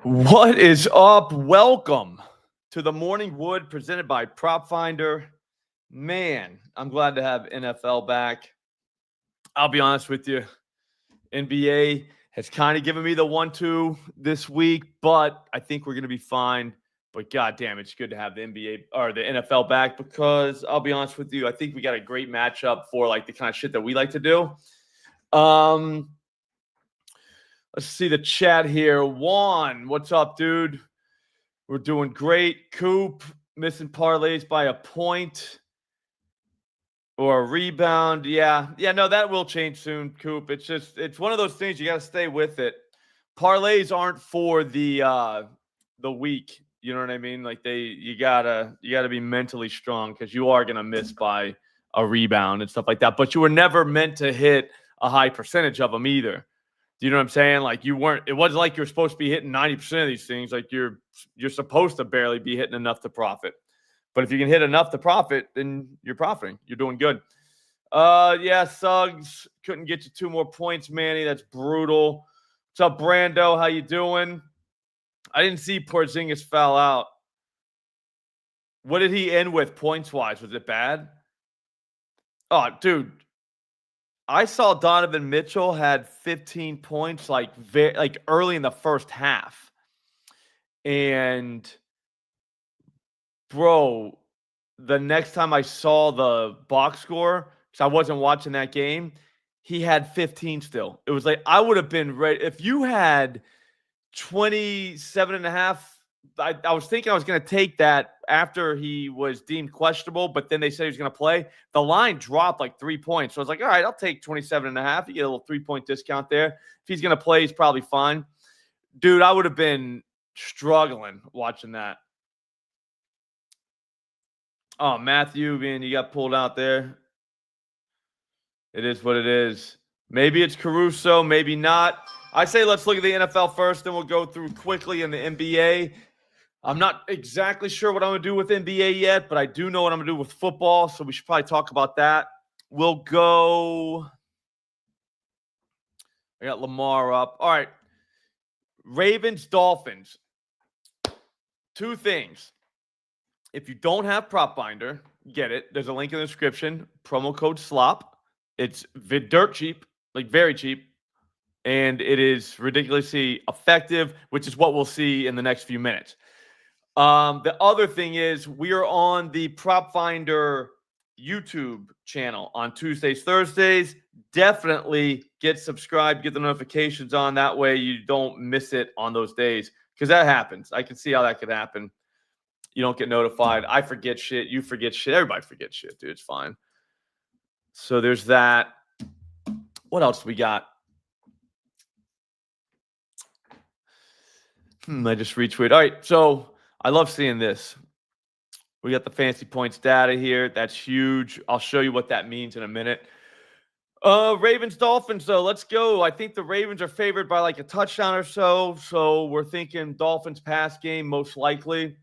What is up? Welcome to the Morning Wood presented by Prop Finder. Man, I'm glad to have NFL back. I'll be honest with you. NBA has kind of given me the 1-2 this week, but I think we're going to be fine. But goddamn, it's good to have the NBA or the NFL back because I'll be honest with you. I think we got a great matchup for like the kind of shit that we like to do. Let's see the chat here. Juan, what's up, dude? We're doing great. Coop, missing parlays by a point or a rebound. Yeah, no, that will change soon, Coop. It's one of those things you got to stay with it. Parlays aren't for the weak. You know what I mean? Like you gotta be mentally strong because you are gonna miss by a rebound and stuff like that. But you were never meant to hit a high percentage of them either. Do you know what I'm saying? Like it wasn't like you're supposed to be hitting 90% of these things. Like you're supposed to barely be hitting enough to profit. But if you can hit enough to profit, then you're profiting. You're doing good. Yeah, Suggs couldn't get you 2 more points, Manny. That's brutal. What's up, Brando? How you doing? I didn't see Porzingis foul out. What did he end with points-wise? Was it bad? Oh, dude. I saw Donovan Mitchell had 15 points like early in the first half. And bro, the next time I saw the box score, because I wasn't watching that game, he had 15 still. It was like I would have been ready. If you had 27 and a half, I was thinking I was going to take that after he was deemed questionable, but then they said he was going to play. The line dropped like 3 points. So I was like, all right, I'll take 27 and a half. You get a little 3-point discount there. If he's going to play, he's probably fine. Dude, I would have been struggling watching that. Oh, Matthew, man, you got pulled out there. It is what it is. Maybe it's Caruso, maybe not. I say let's look at the NFL first, then we'll go through quickly in the NBA. I'm not exactly sure what I'm going to do with NBA yet, but I do know what I'm going to do with football, so we should probably talk about that. We'll go. I got Lamar up. All right. Ravens, Dolphins. 2 things. If you don't have Prop Finder, get it. There's a link in the description. Promo code SLOP. It's dirt cheap, like very cheap. And it is ridiculously effective, which is what we'll see in the next few minutes. The other thing is we are on the Prop Finder YouTube channel on Tuesdays, Thursdays. Definitely get subscribed, get the notifications on. That way you don't miss it on those days because that happens. I can see how that could happen. You don't get notified. I forget shit. You forget shit. Everybody forgets shit, dude. It's fine. So there's that. What else we got? I just retweeted. All right, so I love seeing this. We got the fancy points data here. That's huge. I'll show you what that means in a minute. Ravens, Dolphins, though. Let's go. I think the Ravens are favored by like a touchdown or so. So we're thinking Dolphins pass game, most likely.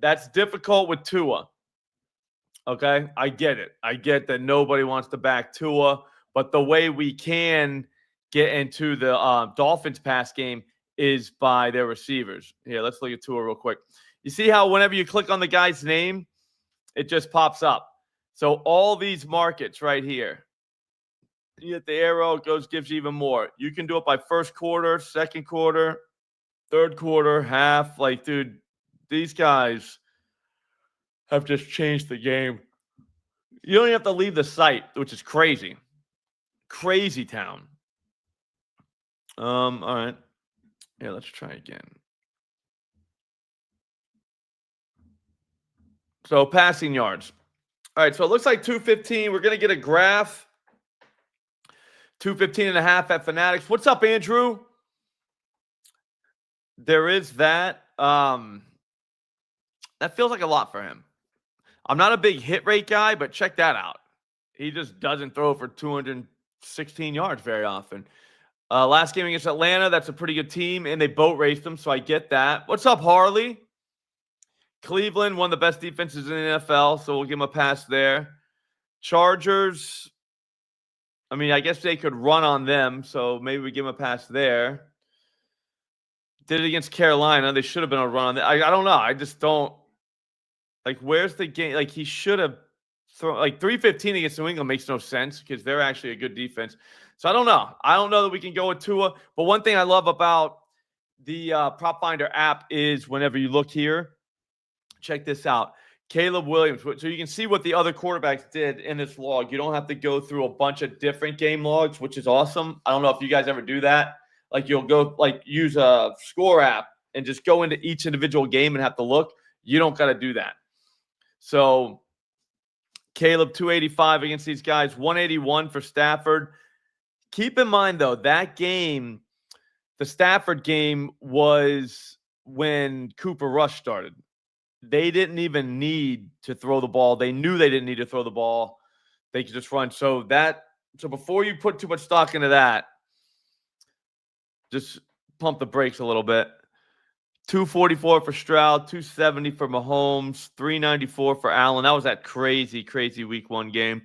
That's difficult with Tua. Okay, I get it. I get that nobody wants to back Tua, but the way we can get into the Dolphins pass game is by their receivers. Here, let's look at Tua real quick. You see how whenever you click on the guy's name, it just pops up. So all these markets right here, you hit the arrow, it gives you even more. You can do it by first quarter, second quarter, third quarter, half. Like, dude, these guys have just changed the game. You don't even have to leave the site, which is crazy. Crazy town. All right. Yeah, let's try again. So passing yards. All right, so it looks like 215. We're going to get a graph. 215 and a half at Fanatics. What's up, Andrew? There is that. That feels like a lot for him. I'm not a big hit rate guy, but check that out. He just doesn't throw for 216 yards very often. Last game against Atlanta, that's a pretty good team, and they boat raced them, so I get that. What's up, Harley? Cleveland, one of the best defenses in the NFL, so we'll give them a pass there. Chargers, I mean, I guess they could run on them, so maybe we give them a pass there. Did it against Carolina. They should have been a run. I don't know. I just don't like. Where's the game? Like he should have thrown like 315 against New England makes no sense because they're actually a good defense. So I don't know. I don't know that we can go with Tua. But one thing I love about the Prop Finder app is whenever you look here, check this out. Caleb Williams. So you can see what the other quarterbacks did in this log. You don't have to go through a bunch of different game logs, which is awesome. I don't know if you guys ever do that. Like you'll go like use a score app and just go into each individual game and have to look. You don't got to do that. So Caleb 285 against these guys, 181 for Stafford. Keep in mind though, that game, the Stafford game was when Cooper Rush started. They didn't even need to throw the ball. They knew they didn't need to throw the ball. They could just run. So before you put too much stock into that, just pump the brakes a little bit. 244 for Stroud, 270 for Mahomes, 394 for Allen. That was that crazy, crazy week 1 game.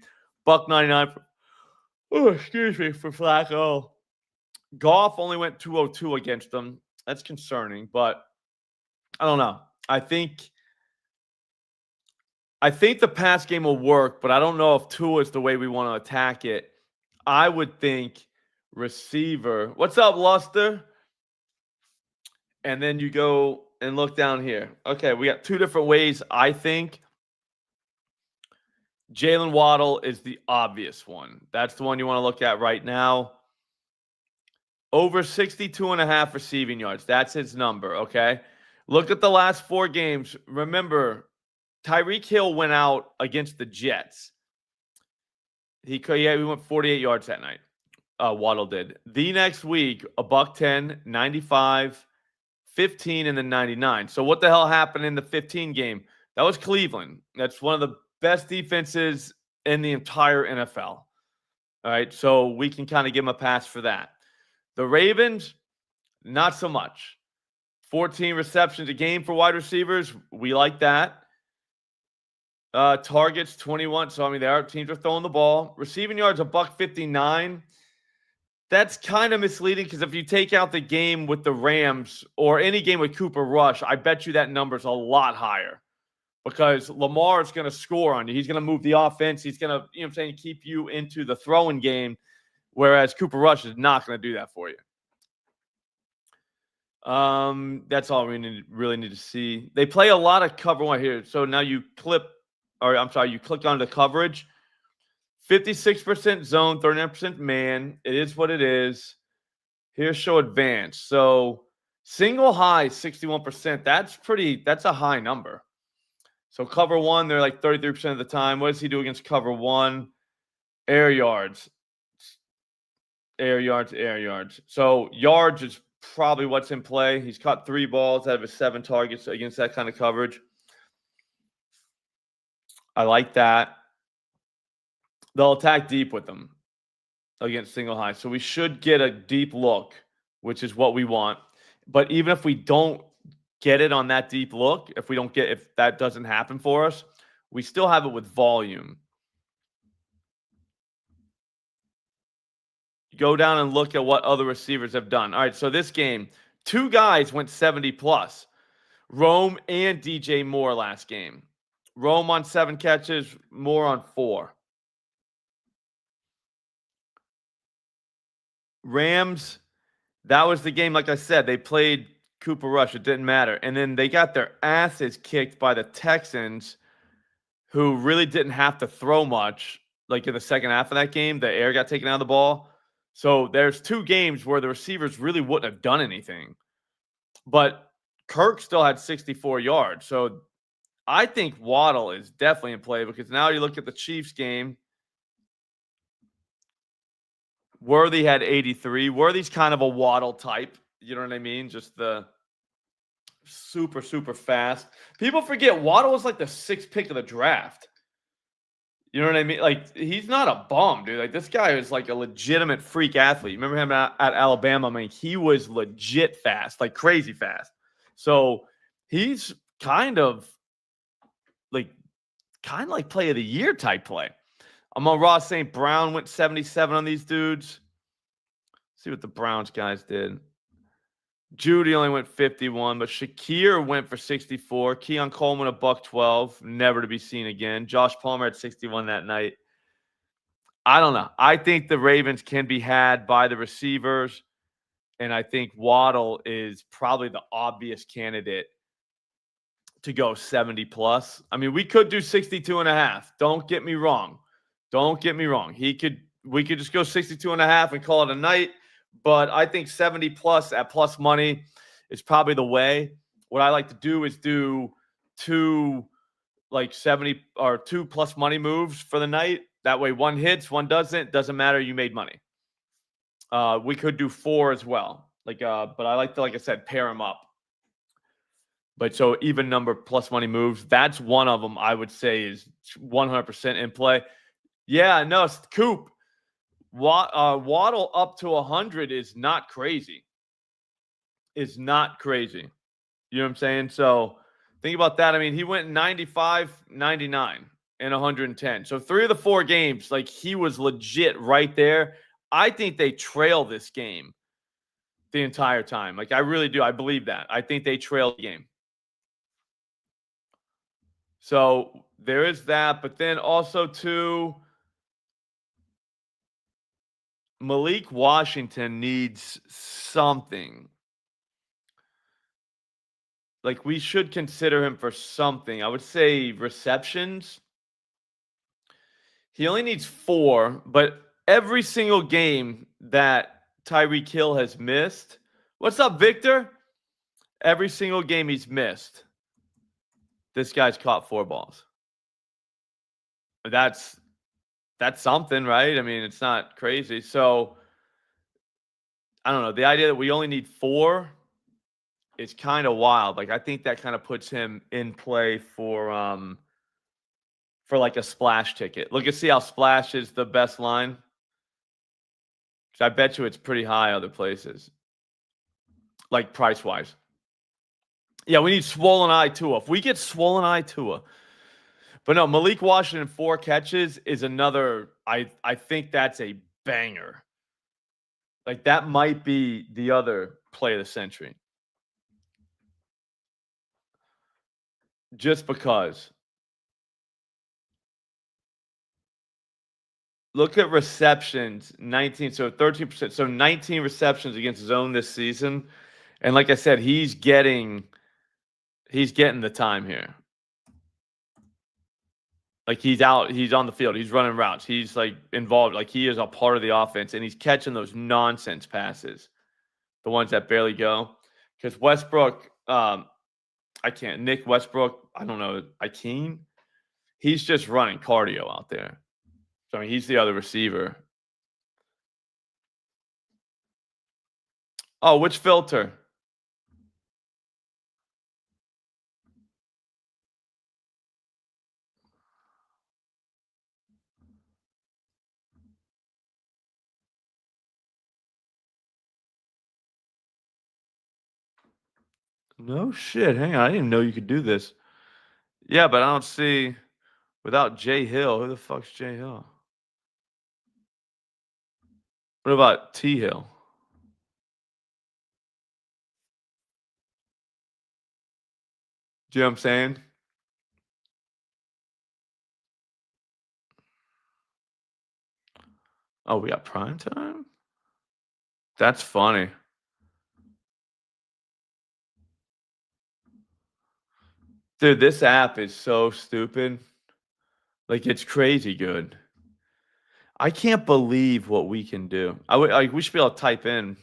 $1.99 for Flacco. Goff only went 202 against them. That's concerning, but I don't know. I think the pass game will work, but I don't know if Tua is the way we want to attack it. I would think receiver. What's up, Luster? And then you go and look down here. Okay, we got 2 different ways, I think. Jalen Waddle is the obvious one. That's the one you want to look at right now. Over 62.5 receiving yards. That's his number, okay? Look at the last 4 games. Remember, Tyreek Hill went out against the Jets. He went 48 yards that night. Waddle did. The next week, $110, 95, 15, and then 99. So what the hell happened in the 15 game? That was Cleveland. That's one of the best defenses in the entire NFL. All right, so we can kind of give him a pass for that. The Ravens, not so much. 14 receptions a game for wide receivers. We like that. Targets, 21. So, I mean, their teams are throwing the ball. Receiving yards, $159. That's kind of misleading because if you take out the game with the Rams or any game with Cooper Rush, I bet you that number's a lot higher because Lamar is going to score on you. He's going to move the offense. He's going to, keep you into the throwing game, whereas Cooper Rush is not going to do that for you. That's all we really need to see. They play a lot of cover 1 here. So now you click on the coverage. 56% zone, 39% man. It is what it is. Here's show advance. So single high, 61%. That's a high number. So cover 1, they're like 33% of the time. What does he do against cover 1? Air yards. Air yards. So yards is probably what's in play. He's caught 3 balls out of his 7 targets against that kind of coverage. I like that. They'll attack deep with them against single high. So we should get a deep look, which is what we want. But even if we don't get it on that deep look, if that doesn't happen for us, we still have it with volume. Go down and look at what other receivers have done. All right, so this game, 2 guys went 70+. Rome and DJ Moore last game. Rome on 7 catches, Moore on 4. Rams, that was the game, like I said, they played Cooper Rush. It didn't matter. And then they got their asses kicked by the Texans, who really didn't have to throw much. Like in the second half of that game, the air got taken out of the ball. So there's 2 games where the receivers really wouldn't have done anything. But Kirk still had 64 yards. So I think Waddle is definitely in play because now you look at the Chiefs game. Worthy had 83. Worthy's kind of a Waddle type. You know what I mean? Just the super, super fast. People forget Waddle was like the 6th pick of the draft. You know what I mean? Like, he's not a bum, dude. Like, this guy is like a legitimate freak athlete. Remember him at Alabama? I mean, he was legit fast, like crazy fast. So he's kind of like play of the year type play. I'm on Ross St. Brown, went 77 on these dudes. See what the Browns guys did. Judy only went 51, but Shakir went for 64. Keon Coleman, a $112, never to be seen again. Josh Palmer at 61 that night. I don't know. I think the Ravens can be had by the receivers, and I think Waddle is probably the obvious candidate to go 70 plus. I mean, we could do 62 and a half. Don't get me wrong. Don't get me wrong. We could just go 62 and a half and call it a night, but I think 70 plus at plus money is probably the way. What I like to do is do two like 70 or two plus money moves for the night. That way one hits, one doesn't matter, you made money. We could do 4 as well. But I like to, like I said, pair them up. But so even number plus money moves, that's one of them I would say is 100% in play. Yeah, no, Coop. Waddle up to 100 is not crazy. Is not crazy. You know what I'm saying? So think about that. I mean, he went 95, 99, and 110. So 3 of the 4 games, like he was legit right there. I think they trail this game the entire time. Like I really do. I believe that. I think they trail the game. So there is that. But then also too, Malik Washington needs something. Like we should consider him for something. I would say receptions. He only needs 4, but every single game that Tyreek Hill has missed. What's up, Victor? Every single game he's missed, this guy's caught 4 balls. That's something, right? I mean, it's not crazy. So I don't know. The idea that we only need 4 is kind of wild. Like I think that kind of puts him in play for like a splash ticket. Look and see how splash is the best line. I bet you it's pretty high other places, like price wise. Yeah, we need swollen eye Tua. If we get swollen eye Tua, but no, Malik Washington 4 catches is another. I think that's a banger. Like that might be the other play of the century. Just because. Look at receptions, 19, so 13%. So 19 receptions against his own this season. And like I said, he's getting the time here. Like he's out, he's on the field, he's running routes, he's like involved, like he is a part of the offense, and he's catching those nonsense passes, the ones that barely go. Because Westbrook, Nick Westbrook, I don't know, he's just running cardio out there. So I mean, he's the other receiver. Oh, which filter? No shit. Hang on. I didn't know you could do this. Yeah, but I don't see without Jay Hill. Who the fuck's Jay Hill? What about T Hill? Do you know what I'm saying? Oh, we got prime time? That's funny. Dude, this app is so stupid. Like it's crazy good. I can't believe what we can do. We should be able to type in.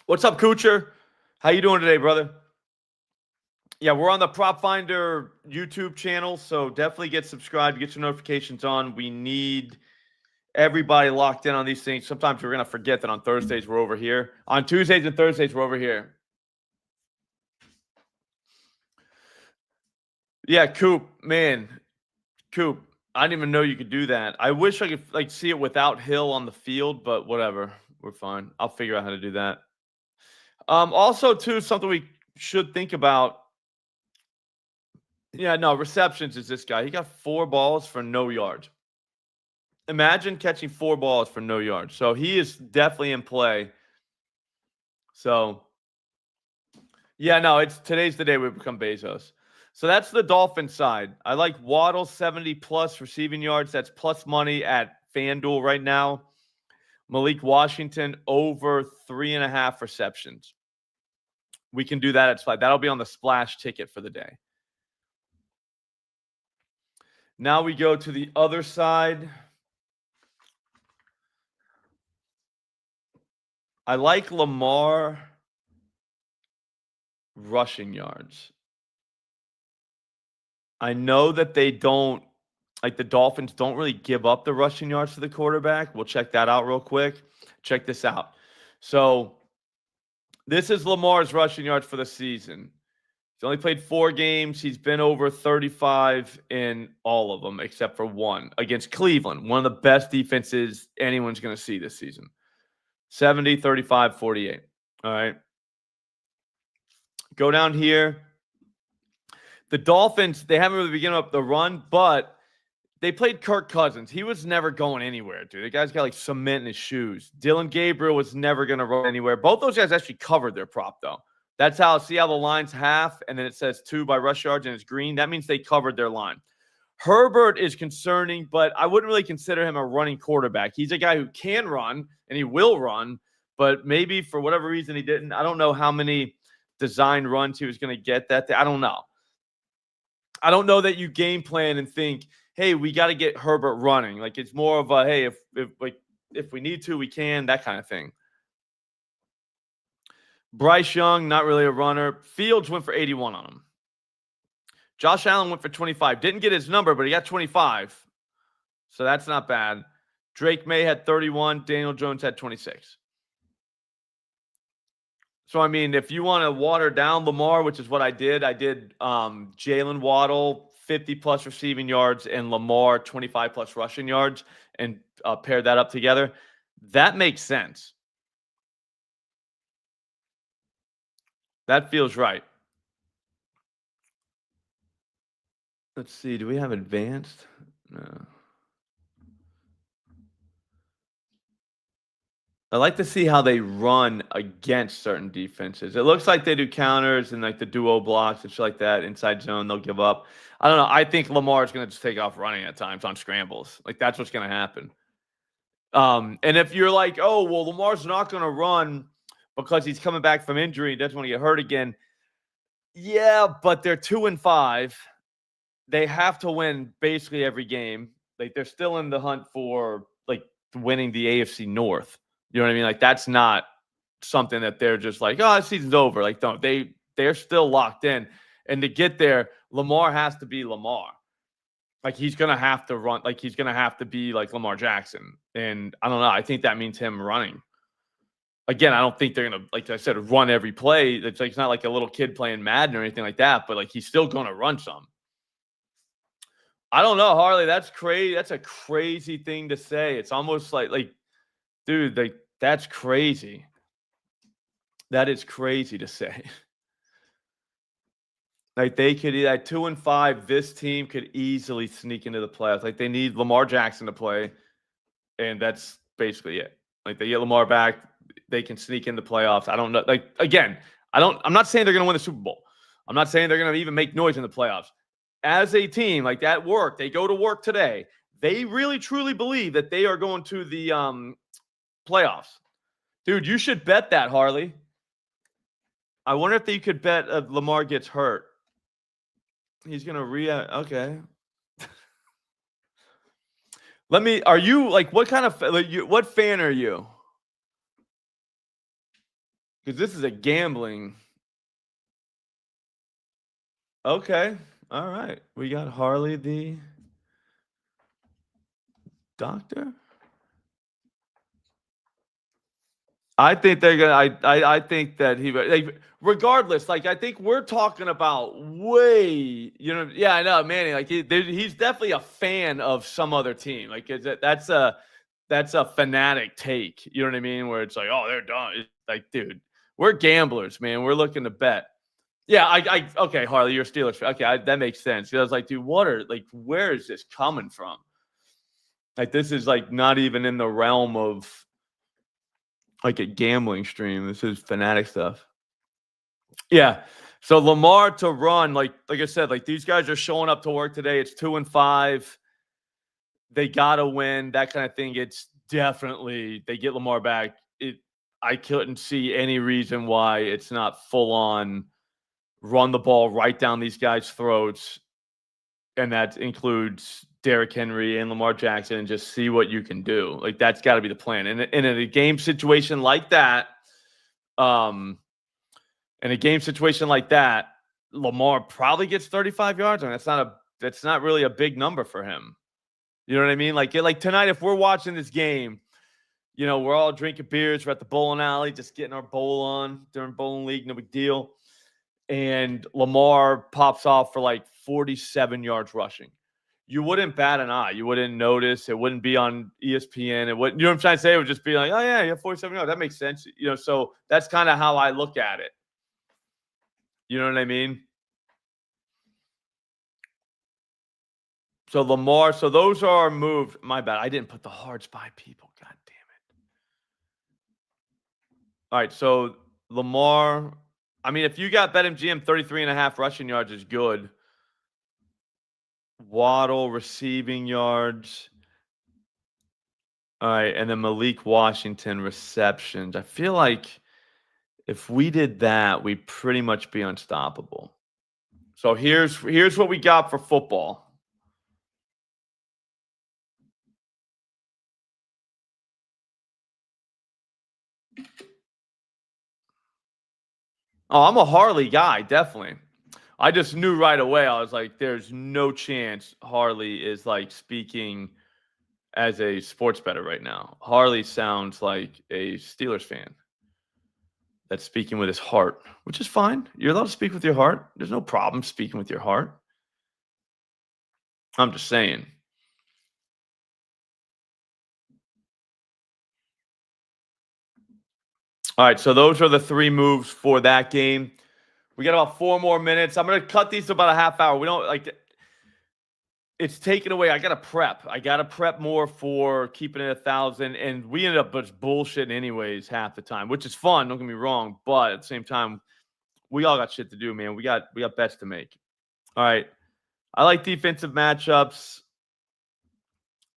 What's up, Coocher? How you doing today, brother? Yeah, we're on the Prop Finder YouTube channel, so definitely get subscribed, get your notifications on. We need everybody locked in on these things. Sometimes we're gonna forget that on Thursdays we're over here. On Tuesdays and Thursdays we're over here. Yeah, Coop, man, Coop. I didn't even know you could do that. I wish I could like see it without Hill on the field, but whatever. We're fine. I'll figure out how to do that. Also, too, something we should think about. Yeah, no, receptions is this guy. He got 4 balls for no yards. Imagine catching 4 balls for no yards. So he is definitely in play. So, yeah, no, it's today's the day we become Bezos. So that's the Dolphins side. I like Waddle 70 plus receiving yards. That's plus money at FanDuel right now. Malik Washington over 3.5 receptions. We can do that at Splash. That'll be on the Splash ticket for the day. Now we go to the other side. I like Lamar rushing yards. I know that they don't, like the Dolphins don't really give up the rushing yards to the quarterback. We'll check that out real quick. Check this out. So this is Lamar's rushing yards for the season. He's only played 4 games. He's been over 35 in all of them except for one against Cleveland, one of the best defenses anyone's going to see this season. 70, 35, 48. All right. Go down here. The Dolphins, they haven't really begun up the run, but they played Kirk Cousins. He was never going anywhere, dude. The guy's got like cement in his shoes. Dylan Gabriel was never going to run anywhere. Both those guys actually covered their prop, though. That's how, see how the line's half, and then it says 2 by rush yards, and it's green? That means they covered their line. Herbert is concerning, but I wouldn't really consider him a running quarterback. He's a guy who can run, and he will run, but maybe for whatever reason he didn't. I don't know how many design runs he was going to get that day. I don't know. I don't know that you game plan and think, hey, we got to get Herbert running. Like it's more of a, hey, if we need to, we can, that kind of thing. Bryce Young, not really a runner. Fields went for 81 on him. Josh Allen went for 25. Didn't get his number, but he got 25. So that's not bad. Drake May had 31. Daniel Jones had 26. So, I mean, if you want to water down Lamar, which is what I did Jalen Waddle, 50-plus receiving yards, and Lamar, 25-plus rushing yards, and paired that up together. That makes sense. That feels right. Let's see. Do we have advanced? No. I like to see how they run against certain defenses. It looks like they do counters and like the duo blocks and shit like that. Inside zone, they'll give up. I don't know. I think Lamar is going to just take off running at times on scrambles. Like that's what's going to happen. And if you're like, oh, well, Lamar's not going to run because he's coming back from injury, he doesn't want to get hurt again. Yeah, but they're 2-5. They have to win basically every game. Like they're still in the hunt for like winning the AFC North. You know what I mean? Like that's not something that they're just like, oh, the season's over. Like, don't they're still locked in. And to get there, Lamar has to be Lamar. Like he's gonna have to run, like he's gonna have to be like Lamar Jackson. And I don't know. I think that means him running. Again, I don't think they're gonna, like I said, run every play. It's like it's not like a little kid playing Madden or anything like that, but like he's still gonna run some. I don't know, Harley. That's crazy. That's a crazy thing to say. It's almost like dude, like that's crazy. That is crazy to say. Like they could at 2-5, this team could easily sneak into the playoffs. Like they need Lamar Jackson to play, and that's basically it. Like they get Lamar back, they can sneak in the playoffs. I don't know. Like again, I'm not saying they're gonna win the Super Bowl. I'm not saying they're gonna even make noise in the playoffs. As a team, like that work, they go to work today. They really truly believe that they are going to the playoffs. Dude, you should bet that, Harley. I wonder if you could bet Lamar gets hurt. He's going to okay. Are you like, what kind of, what fan are you? Because this is a gambling. Okay. All right. We got Harley the doctor. I think they're gonna. I think that he. Like, regardless, like I think we're talking about way. You know, yeah, I know, Manny. Like he's definitely a fan of some other team. Like that's a fanatic take. You know what I mean? Where it's like, oh, they're done. It's like, dude, we're gamblers, man. We're looking to bet. Yeah, okay, Harley, you're a Steelers fan. Okay, that makes sense. I was like, dude, where is this coming from? Like, this is like not even in the realm of like a gambling stream. This is fanatic stuff. Yeah. So Lamar to run, like I said, like these guys are showing up to work today. It's 2-5. They gotta win, that kind of thing. It's definitely they get Lamar back. I couldn't see any reason why it's not full on run the ball right down these guys' throats, and that includes Derrick Henry and Lamar Jackson, and just see what you can do. Like that's got to be the plan. And in a game situation like that, um, in a game situation like that, Lamar probably gets 35 yards. I mean, that's not really a big number for him. You know what I mean? Like tonight, if we're watching this game, we're all drinking beers, we're at the bowling alley, just getting our bowl on during bowling league, no big deal. And Lamar pops off for like 47 yards rushing. You wouldn't bat an eye. You wouldn't notice. It wouldn't be on ESPN. It wouldn't, you know what I'm trying to say? It would just be like, oh yeah, you have 47 yards. That makes sense. So that's kind of how I look at it. You know what I mean? So Lamar, so those are moved. My bad. I didn't put the hards by people. God damn it. All right. So Lamar, I mean, if you got BetMGM 33.5 rushing yards is good. Waddle receiving yards. All right. And then Malik Washington receptions. I feel like if we did that, we'd pretty much be unstoppable. So here's what we got for football. Oh, I'm a Harley guy, definitely. I just knew right away. I was like, there's no chance Harley is like speaking as a sports bettor right now. Harley sounds like a Steelers fan that's speaking with his heart, which is fine. You're allowed to speak with your heart. There's no problem speaking with your heart. I'm just saying. All right, so those are the three moves for that game. We got about 4 more minutes. I'm going to cut these to about a half hour. We don't like it's taken away. I got to prep more for keeping it 1,000. And we ended up just bullshitting anyways half the time, which is fun. Don't get me wrong. But at the same time, we all got shit to do, man. We got bets to make. All right. I like defensive matchups.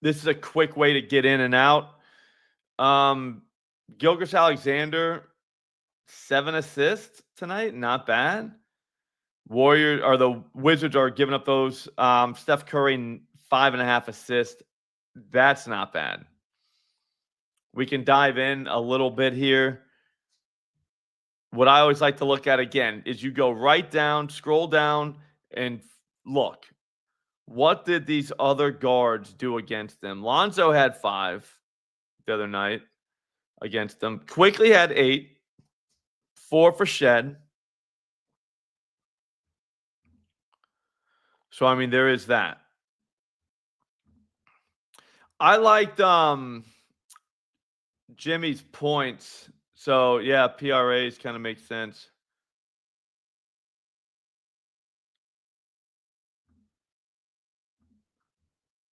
This is a quick way to get in and out. Gilgeous Alexander, 7 assists tonight. Not bad. The Wizards are giving up those. Steph Curry, 5.5 assists. That's not bad. We can dive in a little bit here. What I always like to look at again is you go right down, scroll down, and look. What did these other guards do against them? Lonzo had 5 the other night against them. Quickly had 8. 4 for Shed. So, I mean, there is that. I liked Jimmy's points. So, yeah, PRAs kind of make sense.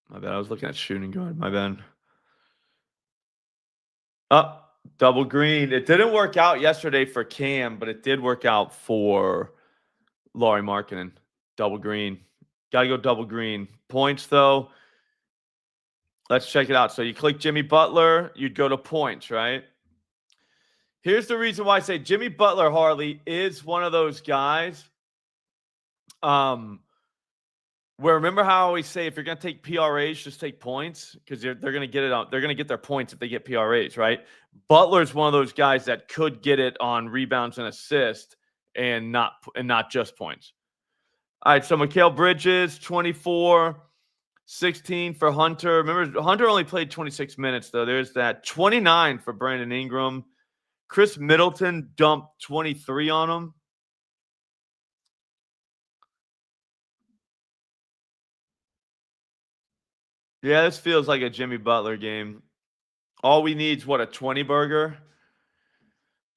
My bad. I was looking at shooting guard. My bad. Oh, double green. It didn't work out yesterday for Cam, but it did work out for Lauri Markkanen. Double green. Got to go double green. Points, though. Let's check it out. So you click Jimmy Butler, you'd go to points, right? Here's the reason why I say Jimmy Butler, Harley, is one of those guys where remember how I always say if you're going to take PRAs, just take points because they're going to get it on. They're going to get their points if they get PRAs, right? Butler's one of those guys that could get it on rebounds and assists and not just points. All right, so Mikal Bridges, 24. 16 for Hunter. Remember, Hunter only played 26 minutes, though. There's that. 29 for Brandon Ingram. Chris Middleton dumped 23 on him. Yeah, this feels like a Jimmy Butler game. All we need is, what, a 20 burger?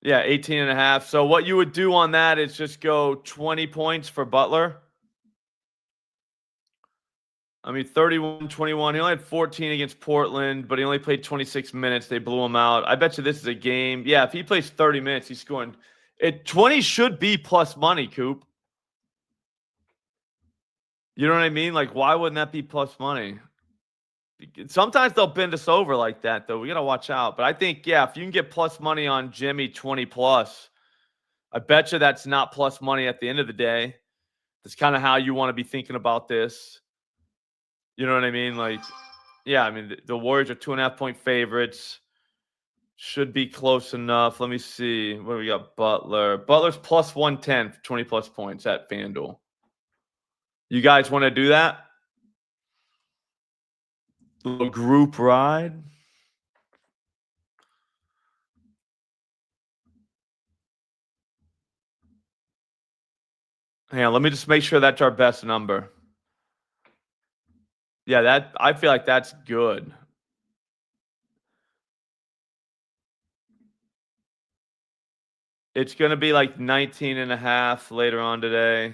Yeah, 18.5. So what you would do on that is just go 20 points for Butler. I mean, 31-21. He only had 14 against Portland, but he only played 26 minutes. They blew him out. I bet you this is a game. Yeah, if he plays 30 minutes, he's scoring. 20 should be plus money, Coop. You know what I mean? Like, why wouldn't that be plus money? Sometimes they'll bend us over like that, though. We got to watch out. But I think, yeah, if you can get plus money on Jimmy 20 plus, I bet you that's not plus money at the end of the day. That's kind of how you want to be thinking about this. You know what I mean? Like, yeah, I mean, the Warriors are 2.5-point favorites. Should be close enough. Let me see. What do we got? Butler. Butler's plus 110 for 20 plus points at FanDuel. You guys want to do that? Little group ride. Hang on, let me just make sure that's our best number. Yeah, that I feel like that's good. It's going to be like 19.5 later on today.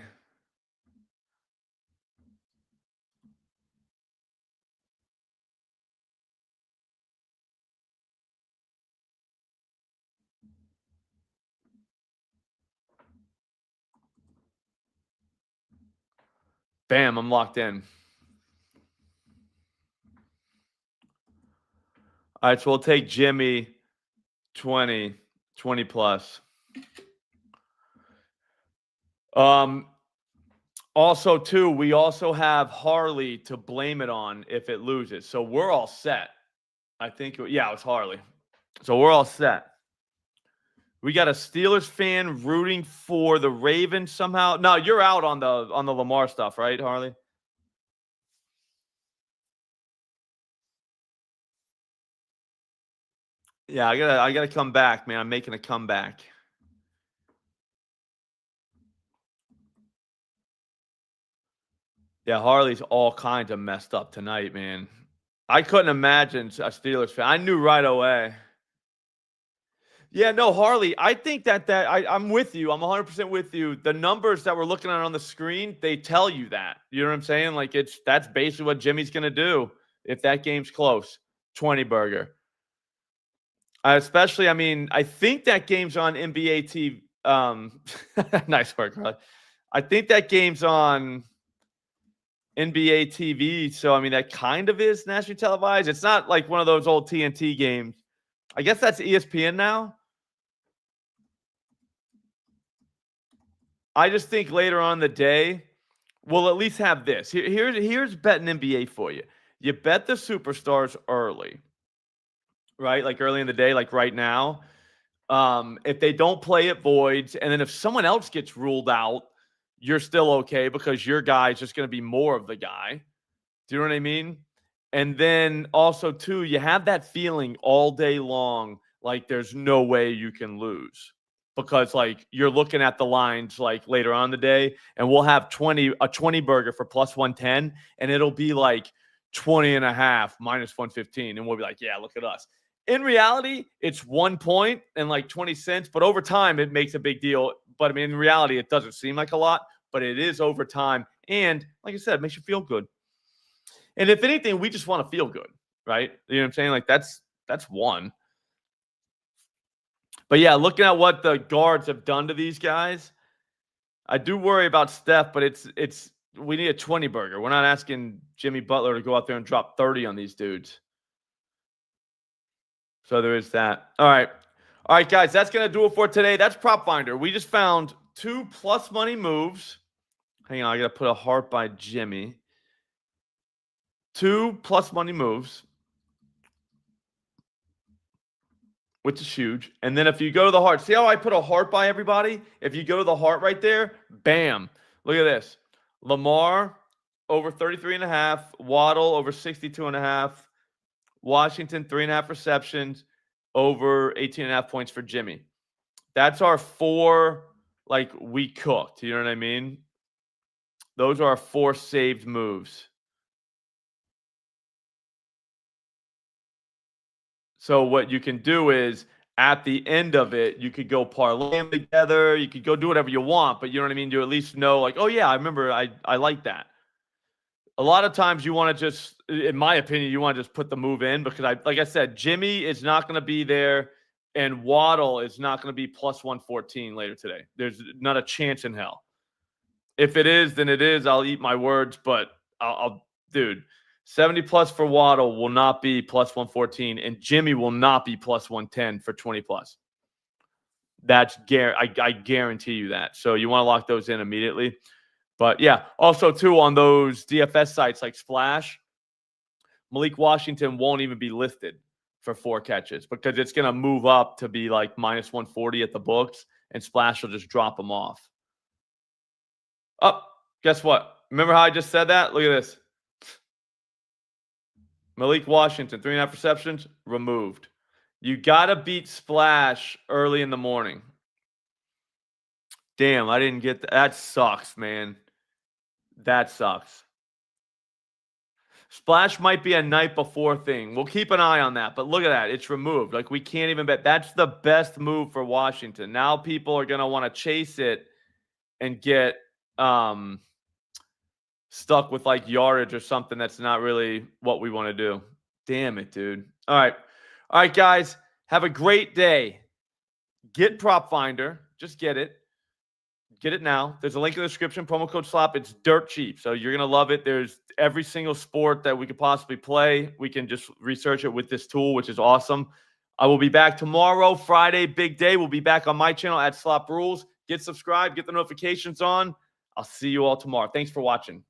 Bam, I'm locked in. All right, so we'll take Jimmy 20 plus. Also, too, we also have Harley to blame it on if it loses. So we're all set. I think, yeah, it was Harley. So we're all set. We got a Steelers fan rooting for the Ravens somehow. No, you're out on the Lamar stuff, right, Harley? Yeah, I gotta come back, man. I'm making a comeback. Yeah, Harley's all kinds of messed up tonight, man. I couldn't imagine a Steelers fan. I knew right away. Yeah, no, Harley, I think I'm with you. I'm 100% with you. The numbers that we're looking at on the screen, they tell you that. You know what I'm saying? Like that's basically what Jimmy's going to do if that game's close. 20 burger. Especially, I mean, I think that game's on NBA TV. Nice work, Harley. I think that game's on NBA TV. So, I mean, that kind of is nationally televised. It's not like one of those old TNT games. I guess that's ESPN now. I just think later on in the day, we'll at least have this. Here's betting NBA for you. You bet the superstars early, right? Like early in the day, like right now. If they don't play, it voids. And then if someone else gets ruled out, you're still okay because your guy is just going to be more of the guy. Do you know what I mean? And then also, too, you have that feeling all day long like there's no way you can lose because, like, you're looking at the lines like later on in the day, and we'll have a 20 burger for plus 110, and it'll be like 20.5 minus 115. And we'll be like, yeah, look at us. In reality, it's 1 point and like 20 cents, but over time, it makes a big deal. But I mean, in reality, it doesn't seem like a lot, but it is over time. And like I said, it makes you feel good. And if anything, we just want to feel good, right? You know what I'm saying? Like that's one. But yeah, looking at what the guards have done to these guys, I do worry about Steph, but it's we need a 20 burger. We're not asking Jimmy Butler to go out there and drop 30 on these dudes. So there is that. All right. All right, guys, that's going to do it for today. That's Prop Finder. We just found 2 plus money moves. Hang on, I got to put a heart by Jimmy. 2 plus money moves, which is huge. And then if you go to the heart, see how I put a heart by everybody? If you go to the heart right there, bam. Look at this. Lamar over 33.5, Waddle over 62.5, Washington 3.5 receptions, over 18.5 points for Jimmy. That's our 4, like, we cooked. You know what I mean? Those are our 4 saved moves. So what you can do is at the end of it, you could go parlay them together. You could go do whatever you want, but you know what I mean? You at least know, like, oh, yeah, I remember I like that. A lot of times you want to just, in my opinion, you want to just put the move in because like I said, Jimmy is not going to be there and Waddle is not going to be plus 114 later today. There's not a chance in hell. If it is, then it is. I'll eat my words, but dude, 70 plus for Waddle will not be plus 114, and Jimmy will not be plus 110 for 20 plus. I guarantee you that. So you want to lock those in immediately. But yeah, also too on those DFS sites like Splash, Malik Washington won't even be listed for 4 catches because it's going to move up to be like minus 140 at the books, and Splash will just drop him off. Oh, guess what? Remember how I just said that? Look at this. Malik Washington, 3.5 receptions, removed. You got to beat Splash early in the morning. Damn, I didn't get that. That sucks, man. That sucks. Splash might be a night before thing. We'll keep an eye on that. But look at that. It's removed. Like, we can't even bet. That's the best move for Washington. Now people are going to want to chase it and get stuck with, like, yardage or something that's not really what we want to do. Damn it, dude. All right. All right, guys. Have a great day. Get Prop Finder. Just get it. Get it now. There's a link in the description. Promo code SLOP. It's dirt cheap. So you're going to love it. There's every single sport that we could possibly play. We can just research it with this tool, which is awesome. I will be back tomorrow, Friday, big day. We'll be back on my channel at Slop Rules. Get subscribed. Get the notifications on. I'll see you all tomorrow. Thanks for watching.